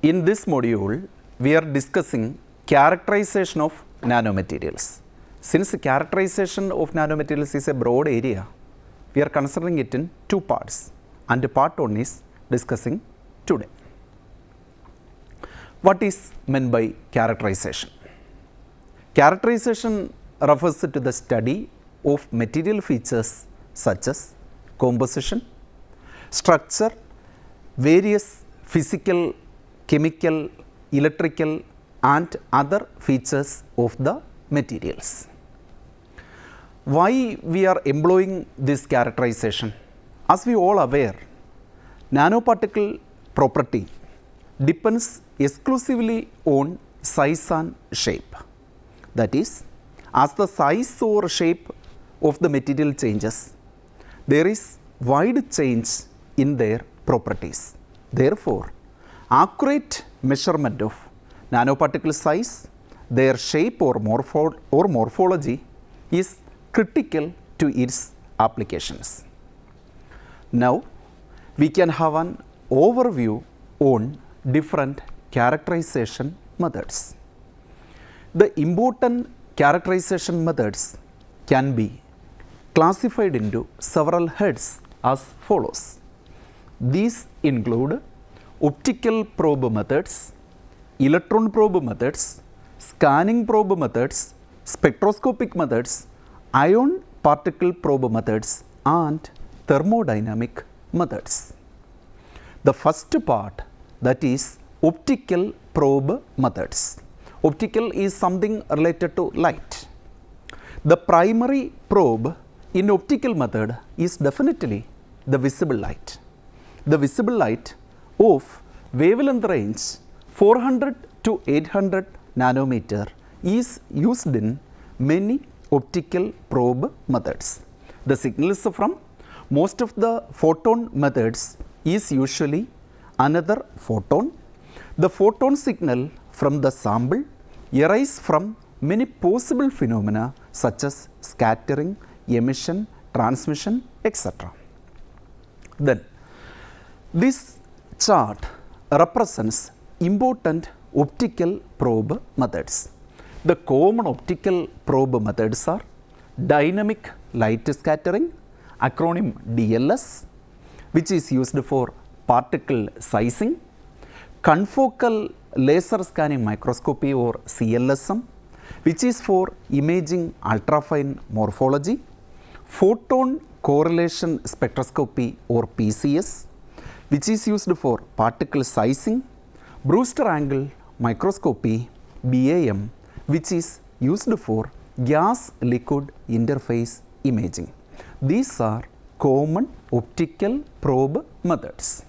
In this module, we are discussing characterization of nanomaterials. Since characterization of nanomaterials is a broad area, we are considering it in two parts, and part one is discussing today. What is meant by characterization? Characterization refers to the study of material features such as composition, structure, various physical, chemical, electrical and other features of the materials. Why we are employing this characterization? As we all aware, nanoparticle property depends exclusively on size and shape. That is, as the size or shape of the material changes, there is wide change in their properties. Therefore, accurate measurement of nanoparticle size, their shape or morphology is critical to its applications. Now, we can have an overview on different characterization methods. The important characterization methods can be classified into several heads as follows. These include optical probe methods, electron probe methods, scanning probe methods, spectroscopic methods, ion particle probe methods and thermodynamic methods. The first part, that is optical probe methods. Optical is something related to light. The primary probe in optical method is definitely the visible light. The visible light of wavelength range 400 to 800 nanometer is used in many optical probe methods. The signals from most of the photon methods is usually another photon. The photon signal from the sample arise from many possible phenomena such as scattering, emission, transmission, etc. Then, this chart represents important optical probe methods. The common optical probe methods are dynamic light scattering, acronym DLS, which is used for particle sizing, confocal laser scanning microscopy or CLSM, which is for imaging ultrafine morphology, photon correlation spectroscopy or PCS, which is used for particle sizing, Brewster angle microscopy BAM, which is used for gas liquid interface imaging. These are common optical probe methods.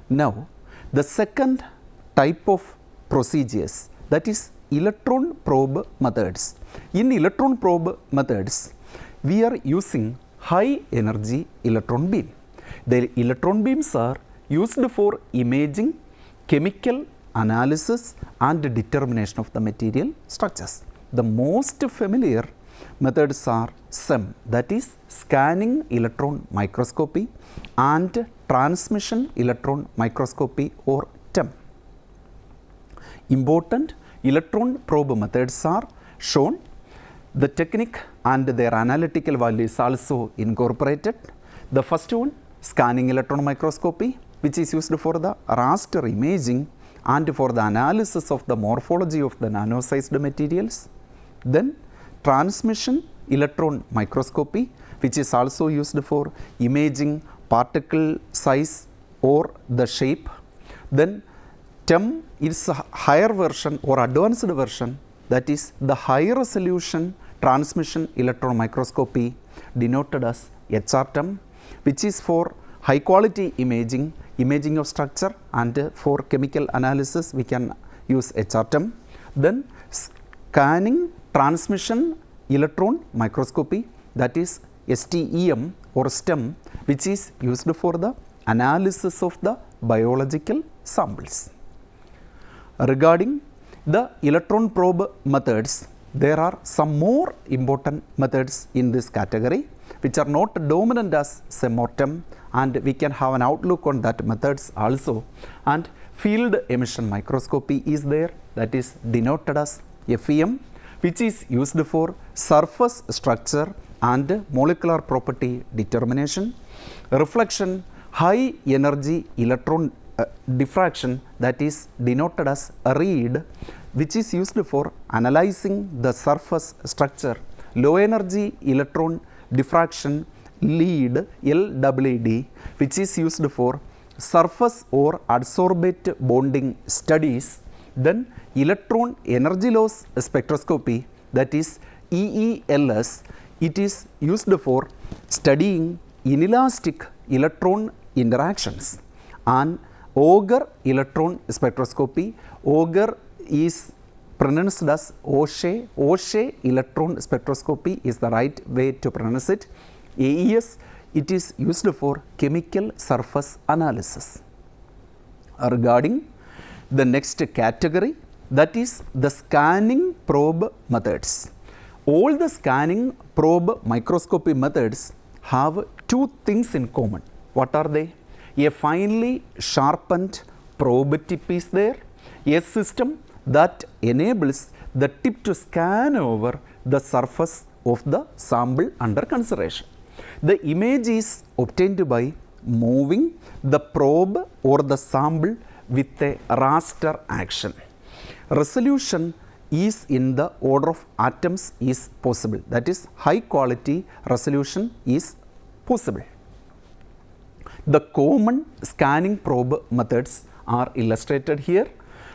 Now, the second type of procedures, that is electron probe methods. In electron probe methods, we are using high energy electron beam. The electron beams are used for imaging, chemical analysis and determination of the material structures. The most familiar methods are SEM, that is scanning electron microscopy, and transmission electron microscopy or TEM. Important electron probe methods are shown. The technique and their analytical value is also incorporated. The first one, scanning electron microscopy, which is used for the raster imaging and for the analysis of the morphology of the nano-sized materials. Then transmission electron microscopy, which is also used for imaging particle size or the shape. Then TEM is a higher version or advanced version, that is the high resolution transmission electron microscopy denoted as HRTEM, which is for high quality imaging of structure, and for chemical analysis we can use HRTEM. Then scanning transmission electron microscopy, that is STEM or STEM, which is used for the analysis of the biological samples. Regarding the electron probe methods, there are some more important methods in this category which are not dominant as SEM or TEM and we can have an outlook on that methods also. And field emission microscopy is there, that is denoted as FEM, which is used for surface structure and molecular property determination. Reflection, high energy electron diffraction, that is denoted as RED, which is used for analyzing the surface structure. Low energy electron diffraction, LED, LED, which is used for surface or adsorbate bonding studies. Then electron energy loss spectroscopy, that is EELS, it is used for studying inelastic electron interactions. And Auger electron spectroscopy, Auger is pronounced as Auger, Auger electron spectroscopy is the right way to pronounce it. AES, it is used for chemical surface analysis. Regarding the next category, that is the scanning probe methods. All the scanning probe microscopy methods have two things in common. What are they? A finely sharpened probe tip is there, a system that enables the tip to scan over the surface of the sample under consideration. The image is obtained by moving the probe or the sample with a raster action. Resolution is in the order of atoms is possible, that is high quality resolution is possible. The common scanning probe methods are illustrated here.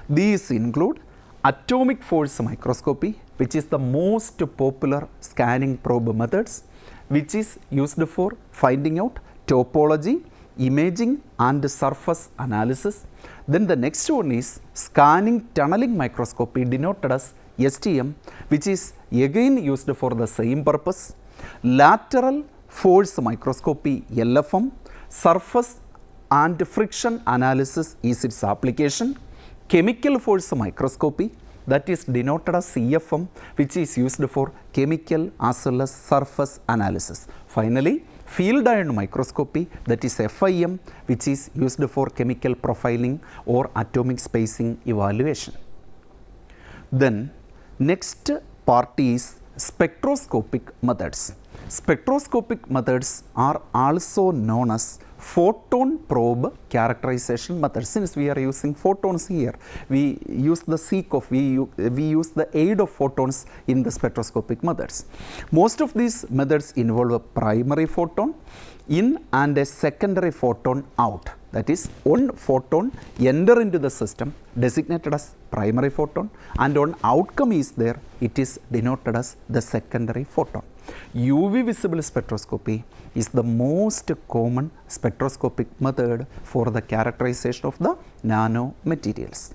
These include atomic force microscopy, which is the most popular scanning probe methods, which is used for finding out topology, imaging and surface analysis. Then the next one is scanning tunneling microscopy, denoted as STM, which is again used for the same purpose. Lateral force microscopy, LFM, surface and friction analysis is its application. Chemical force microscopy, that is denoted as CFM, which is used for chemical as well as surface analysis. Finally, field ion microscopy, that is FIM, which is used for chemical profiling or atomic spacing evaluation. Then next part is spectroscopic methods. Spectroscopic methods are also known as photon probe characterization methods. Since we are using photons here, we use the we use the aid of photons in the spectroscopic methods. Most of these methods involve a primary photon in and a secondary photon out. That is, one photon enter into the system designated as primary photon, and one outcome is there, it is denoted as the secondary photon. UV visible spectroscopy is the most common spectroscopic method for the characterization of the nanomaterials.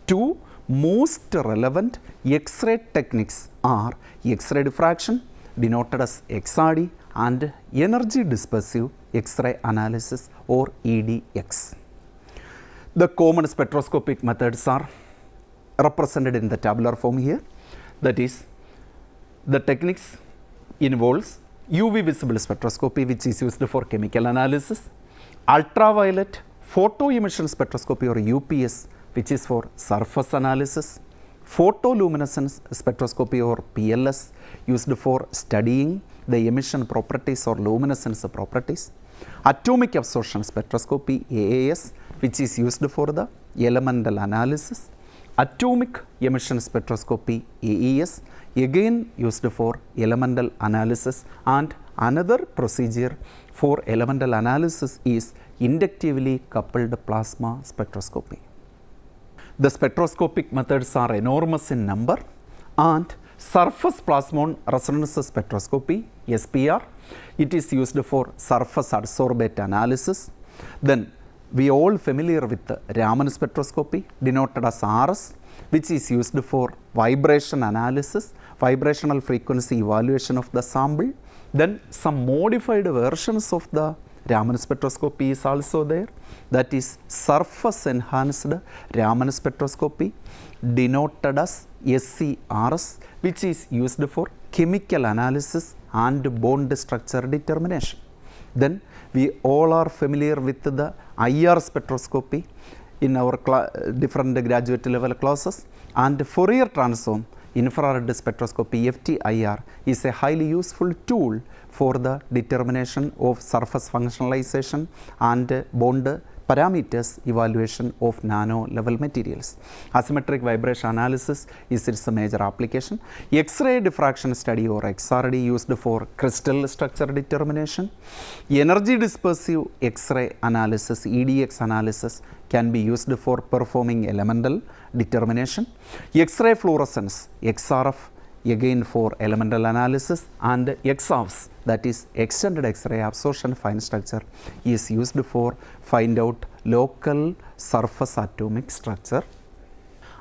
Two most relevant X-ray techniques are X-ray diffraction, denoted as XRD, and energy dispersive X-ray analysis, or EDX. The common spectroscopic methods are represented in the tabular form here. That is, the techniques involves UV visible spectroscopy, which is used for chemical analysis, ultraviolet photoemission spectroscopy, or UPS, which is for surface analysis, photoluminescence spectroscopy, or PLS, used for studying the emission properties or luminescence properties, atomic absorption spectroscopy, AAS, which is used for the elemental analysis, atomic emission spectroscopy, AES, again used for elemental analysis, and another procedure for elemental analysis is inductively coupled plasma spectroscopy. The spectroscopic methods are enormous in number, and surface plasmon resonance spectroscopy, SPR, it is used for surface adsorbate analysis. Then we are all familiar with the Raman spectroscopy, denoted as RS, which is used for vibration analysis, vibrational frequency evaluation of the sample. Then some modified versions of the Raman spectroscopy is also there, that is surface enhanced Raman spectroscopy, denoted as SCRS, which is used for chemical analysis and bond structure determination. Then We all are familiar with the IR spectroscopy in our different graduate level classes, and Fourier transform infrared spectroscopy FTIR is a highly useful tool for the determination of surface functionalization and bond parameters evaluation of nano level materials. Asymmetric vibration analysis is its major application. X-ray diffraction study or XRD used for crystal structure determination. Energy dispersive X-ray analysis, EDX analysis, can be used for performing elemental determination. X-ray fluorescence, XRF, again for elemental analysis, and XAFS, that is extended X-ray absorption fine structure, is used for find out local surface atomic structure.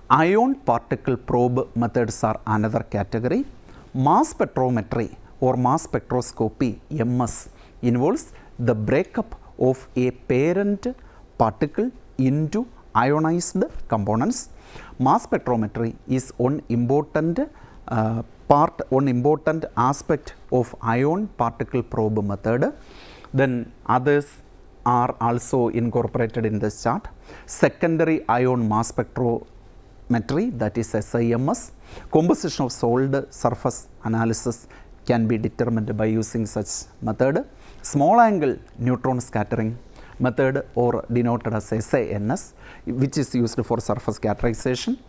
Ion particle probe methods are another category. Mass spectrometry or mass spectroscopy MS involves the breakup of a parent particle into ionized components. Mass spectrometry is one important aspect of ion particle probe method. Then others are also incorporated in this chart. Secondary ion mass spectrometry, that is SIMS. Composition of solid surface analysis can be determined by using such method. Small angle neutron scattering method, or denoted as SANS, which is used for surface characterization.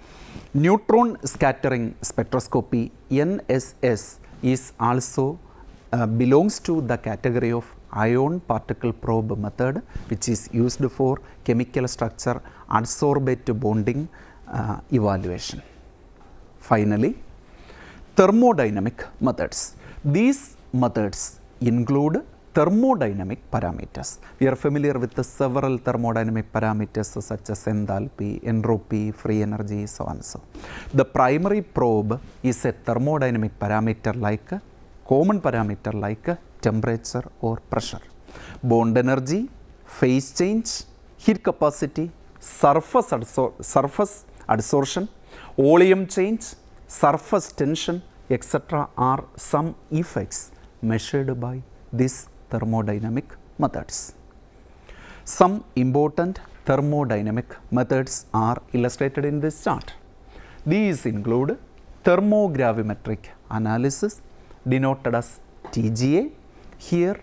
Neutron scattering spectroscopy NSS is also belongs to the category of ion particle probe method, which is used for chemical structure adsorbate bonding evaluation. Finally, thermodynamic methods. These methods include thermodynamic parameters. We are familiar with the several thermodynamic parameters such as enthalpy, entropy, free energy, so on and so. The primary probe is a thermodynamic parameter like common parameter like temperature or pressure. Bond energy, phase change, heat capacity, surface adsorption, volume change, surface tension, etc. are some effects measured by these thermodynamic methods. Some important thermodynamic methods are illustrated in this chart. These include thermogravimetric analysis, denoted as TGA. Here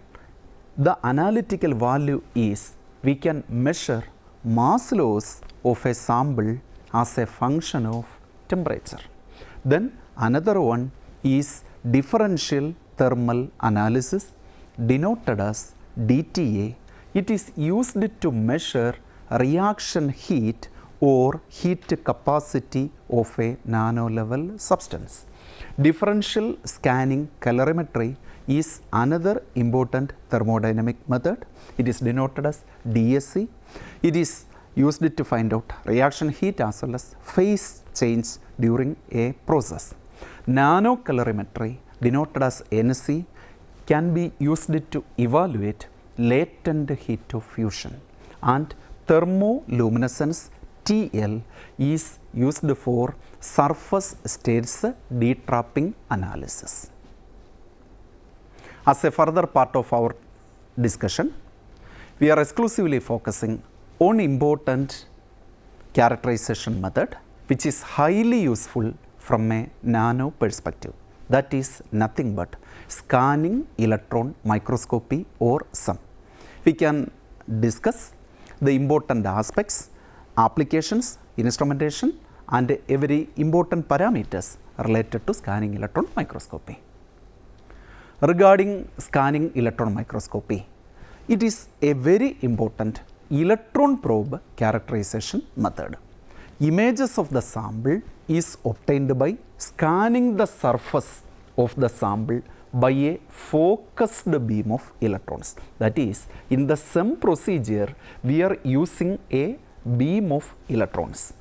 the analytical value is we can measure mass loss of a sample as a function of temperature. Then another one is differential thermal analysis, denoted as DTA. It is used to measure reaction heat or heat capacity of a nano level substance. Differential scanning calorimetry is another important thermodynamic method. It is denoted as DSC. It is used to find out reaction heat as well as phase change during a process. Nanocalorimetry, denoted as NC, can be used to evaluate latent heat of fusion, and thermoluminescence TL is used for surface states detrapping analysis. As a further part of our discussion, we are exclusively focusing on important characterization method, which is highly useful from a nano perspective. That is nothing but scanning electron microscopy or SEM. We can discuss the important aspects, applications, instrumentation, and every important parameters related to scanning electron microscopy. Regarding scanning electron microscopy, it is a very important electron probe characterization method. Images of the sample is obtained by scanning the surface of the sample by a focused beam of electrons. That is, in the SEM procedure, we are using a beam of electrons.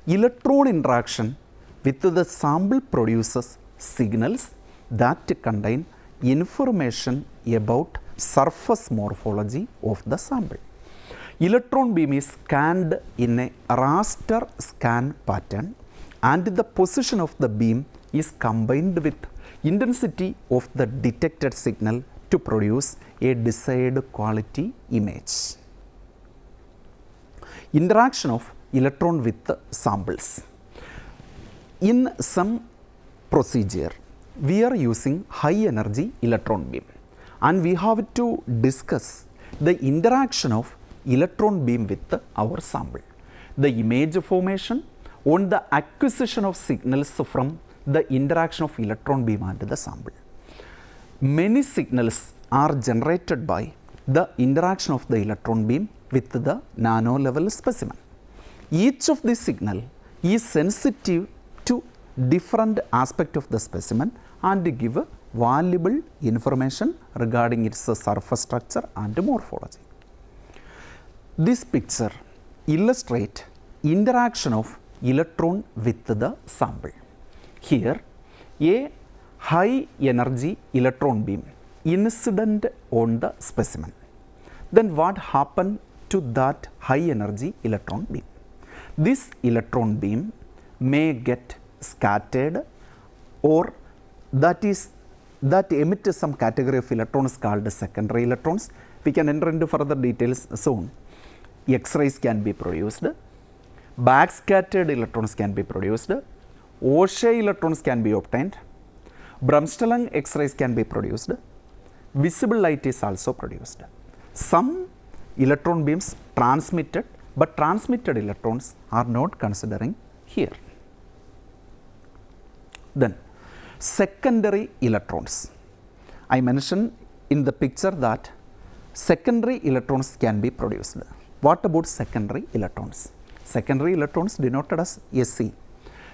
Electron interaction with the sample produces signals that contain information about surface morphology of the sample. Electron beam is scanned in a raster scan pattern, and the position of the beam is combined with intensity of the detected signal to produce a desired quality image. Interaction of electron with samples. In some procedure, we are using high energy electron beam, and we have to discuss the interaction of electron beam with our sample, the image formation on the acquisition of signals from the interaction of electron beam and the sample. Many signals are generated by the interaction of the electron beam with the nano level specimen. Each of these signal is sensitive to different aspect of the specimen and give valuable information regarding its surface structure and morphology. This picture illustrates interaction of electron with the sample. Here, a high energy electron beam incident on the specimen. Then what happened to that high energy electron beam? This electron beam may get scattered, or that emit some category of electrons called secondary electrons. We can enter into further details soon. X-rays can be produced, backscattered electrons can be produced, Auger electrons can be obtained, Bremsstrahlung X-rays can be produced, visible light is also produced. Some electron beams transmitted, but transmitted electrons are not considering here. Then secondary electrons. I mentioned in the picture that secondary electrons can be produced. What about secondary electrons? Secondary electrons denoted as SE.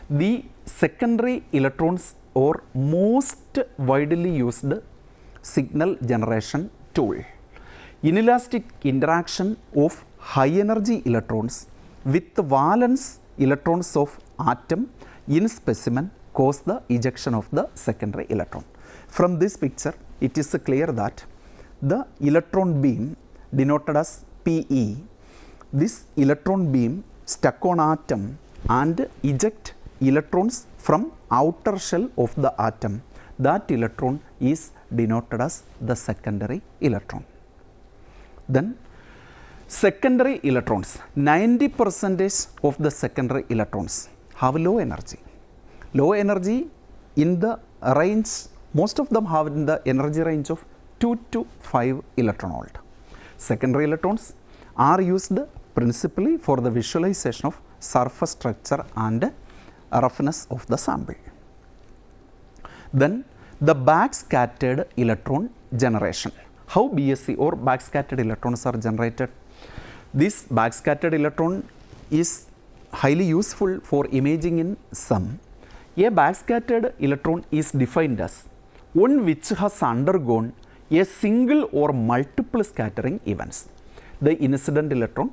The secondary electrons are most widely used signal generation tool. Inelastic interaction of high energy electrons with valence electrons of atom in specimen cause the ejection of the secondary electron. From this picture, it is clear that the electron beam denoted as PE, this electron beam stuck on atom and eject electrons from outer shell of the atom. That electron is denoted as the secondary electron. Then secondary electrons, 90% of the secondary electrons have low energy. Low energy in the range, most of them have in the energy range of 2 to 5 electron volt. Secondary electrons are used principally for the visualization of surface structure and roughness of the sample. Then the backscattered electron generation. How BSE or backscattered electrons are generated? This backscattered electron is highly useful for imaging in some. A backscattered electron is defined as one which has undergone a single or multiple scattering events. The incident electron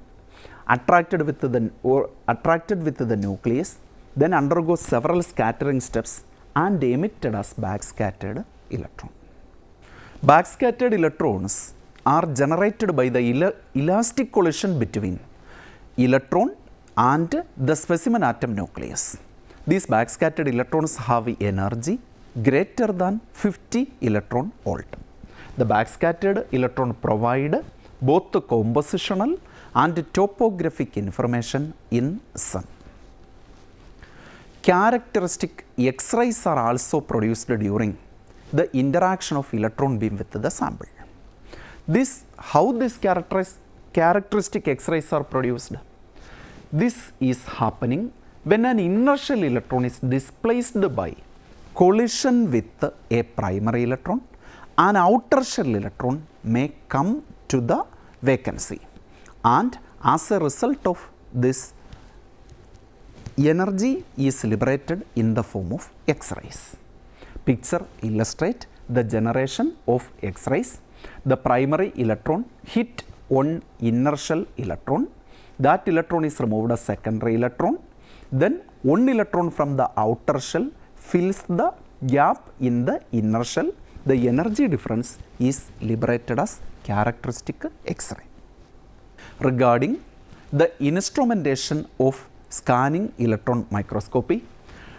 attracted with the nucleus, then undergoes several scattering steps and emitted as backscattered electron. Backscattered electrons are generated by the elastic collision between electron and the specimen atom nucleus. These backscattered electrons have energy greater than 50 electron volt. The backscattered electron provide both the compositional and topographic information in sun. Characteristic X-rays are also produced during the interaction of electron beam with the sample. How these characteristic X-rays are produced? This is happening when an inertial electron is displaced by collision with a primary electron. An outer shell electron may come to the vacancy, and as a result of this, energy is liberated in the form of X-rays. Picture illustrate the generation of X-rays. The primary electron hit one inertial electron. That electron is removed as secondary electron. Then one electron from the outer shell fills the gap in the inner shell. The energy difference is liberated as characteristic X-ray. Regarding the instrumentation of scanning electron microscopy,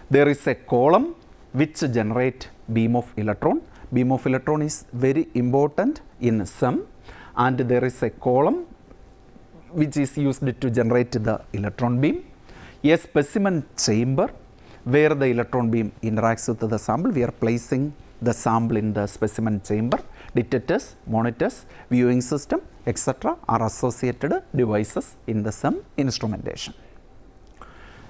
there is a column which generates beam of electron. beam of electron is very important in SEM, and there is a column which is used to generate the electron beam, a specimen chamber where the electron beam interacts with the sample. We are placing the sample in the specimen chamber. Detectors, monitors, viewing system, etc. are associated devices in the SEM instrumentation.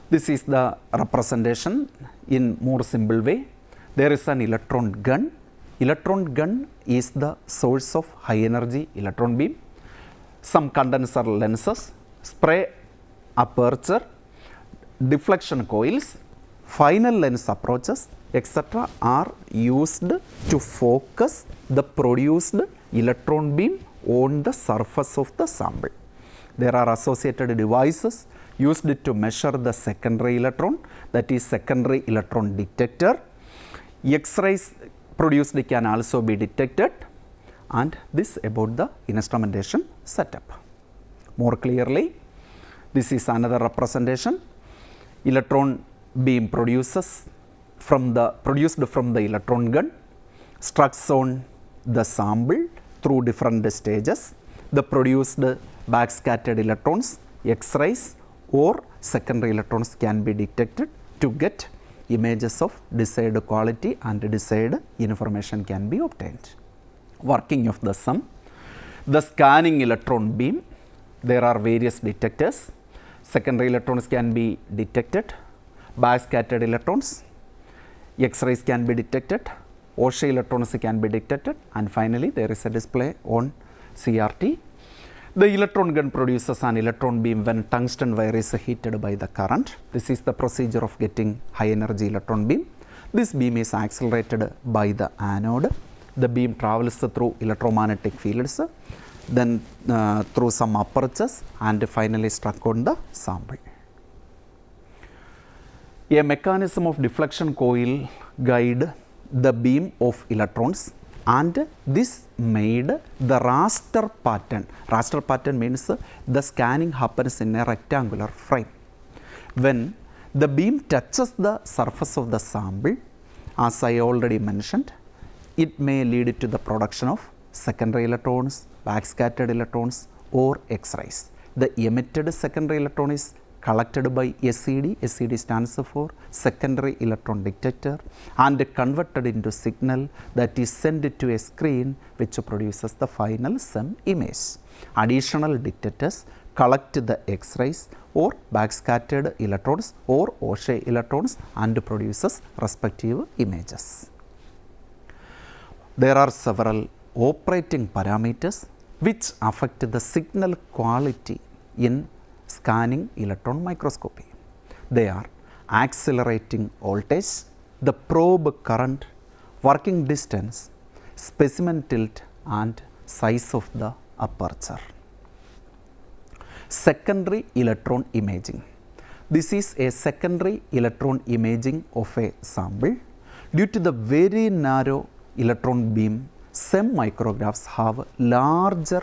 This is the representation in more simple way. There is an electron gun. Electron gun is the source of high energy electron beam. Some condenser lenses, spray aperture, deflection coils, final lens approaches, etc. are used to focus the produced electron beam on the surface of the sample. There are associated devices used to measure the secondary electron, that is secondary electron detector. X-rays produced can also be detected, and this about the instrumentation setup. More clearly, this is another representation. Electron beam produced from the electron gun strikes on the sample through different stages. The produced backscattered electrons, X-rays or secondary electrons can be detected to get images of desired quality, and desired information can be obtained. Working of the SEM. The scanning electron beam, there are various detectors. Secondary electrons can be detected, backscattered electrons, X-rays can be detected, Auger electrons can be detected, and finally there is a display on CRT. The electron gun produces an electron beam when tungsten wire is heated by the current. This is the procedure of getting high energy electron beam. This beam is accelerated by the anode. The beam travels through electromagnetic fields, then through some apertures, and finally struck on the sample. A mechanism of deflection coil guide the beam of electrons, and this made the raster pattern. Raster pattern means the scanning happens in a rectangular frame. When the beam touches the surface of the sample, as I already mentioned, it may lead to the production of secondary electrons, backscattered electrons or X-rays. The emitted secondary electron is collected by SED. SED stands for secondary electron detector, and converted into signal that is sent to a screen which produces the final SEM image. Additional detectors collect the X-rays or backscattered electrons or Auger electrons and produces respective images. There are several operating parameters which affect the signal quality in scanning electron microscopy. They are accelerating voltage, the probe current, working distance, specimen tilt, and size of the aperture. Secondary electron imaging. This is a secondary electron imaging of a sample. Due to the very narrow electron beam, SEM micrographs have larger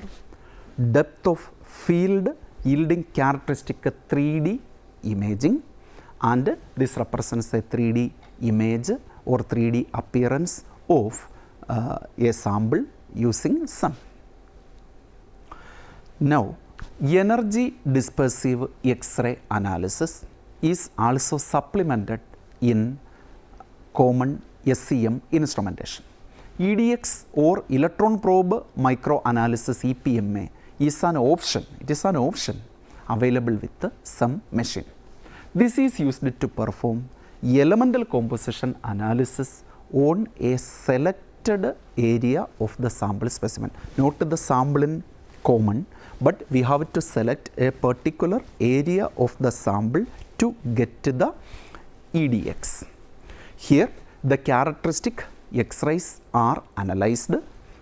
depth of field yielding characteristic 3D imaging, and this represents a 3D image or 3D appearance of a sample using SEM. Now, energy dispersive X-ray analysis is also supplemented in common SEM instrumentation. EDX or electron probe microanalysis EPMA is an option. It is an option available with the SEM machine. This is used to perform elemental composition analysis on a selected area of the sample specimen. Not the sample in common, but we have to select a particular area of the sample to get to the EDX. Here the characteristic X-rays are analyzed.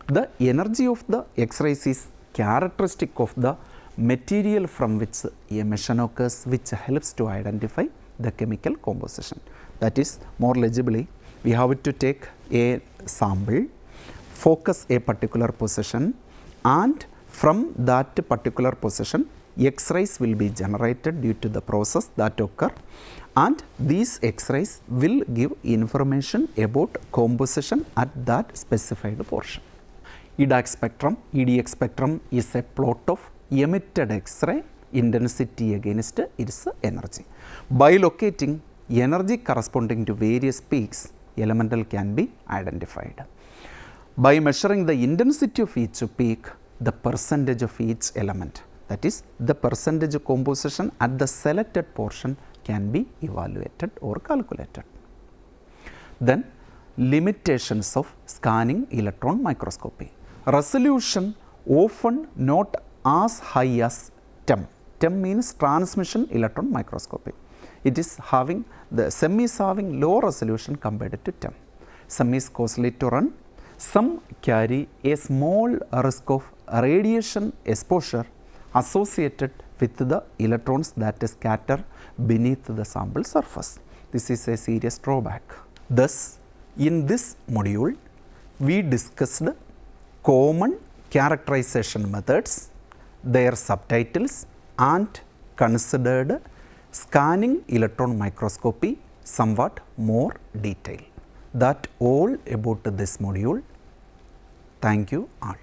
The energy of the X-rays is characteristic of the material from which emission occurs, which helps to identify the chemical composition. That is, more legibly, we have to take a sample, focus a particular position, and from that particular position X-rays will be generated due to the process that occur, and these X-rays will give information about composition at that specified portion. EDX spectrum is a plot of emitted X-ray intensity against its energy. By locating energy corresponding to various peaks, elemental can be identified. By measuring the intensity of each peak, the percentage of each element, that is the percentage of composition at the selected portion, can be evaluated or calculated. Then limitations of scanning electron microscopy. Resolution often not as high as TEM. TEM means transmission electron microscopy. It is having, the SEM is having low resolution compared to TEM. SEM is costly to run. Some carry a small risk of radiation exposure associated with the electrons that scatter beneath the sample surface. This is a serious drawback. Thus, in this module, we discussed common characterization methods, their subtitles, and considered scanning electron microscopy somewhat more detail. That all about this module. Thank you all.